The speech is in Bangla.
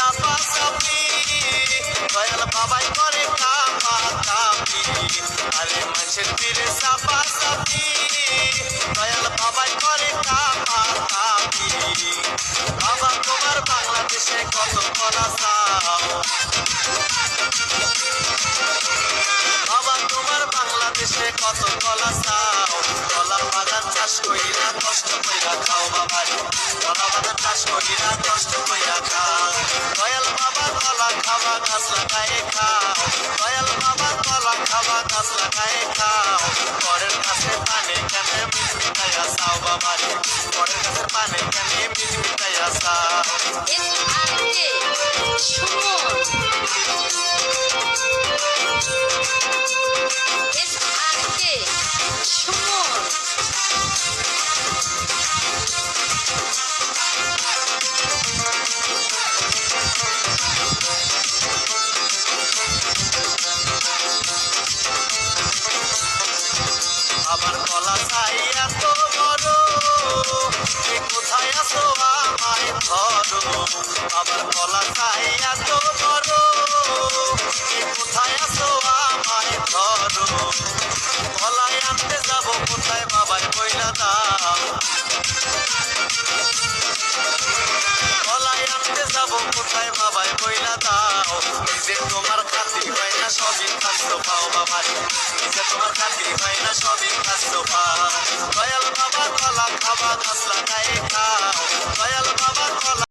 সাপা সাপি দয়াল বাবাই করে কাপা কাপি আরে মানুষের পীরে সাপা সাপি দয়াল বাবাই করে কাপা কাপি বাবা তোমার বাংলাদেশে কত কলা চাও বাবা তোমার বাংলাদেশে কত কলা চাও কলা বাগান চাষ কইরা কষ্ট কইরা খাও বাবারে কলা বাগান চাষ কইরা কষ্ট কইরা খাও দয়াল বাবা কলা খাওয়া গাছ লাগায়ে খাও দয়াল বাবা কলা খাওয়া গাছ লাগায়ে খাও পরের কাছে পানি কেনে মিট মিটাইয়া চাও বাবারে পরের কাছে পানি কেনে মিট মিটাইয়া চাও আমার কলা চাই এত বড় কোথায় আছো আমায় ধরো আমার কলা চাই এত বড় কোথায় আছো আমায় ধরো কলাই আনতে যাব কোথায় বাবাই বইলা দাও কলাই আনতে যাব কোথায় বাবাই বইলা দাও নিজে তোমার খাতি হয় না সবই থাকতো পাও বাবারে নিজে তোমার খাতি হয়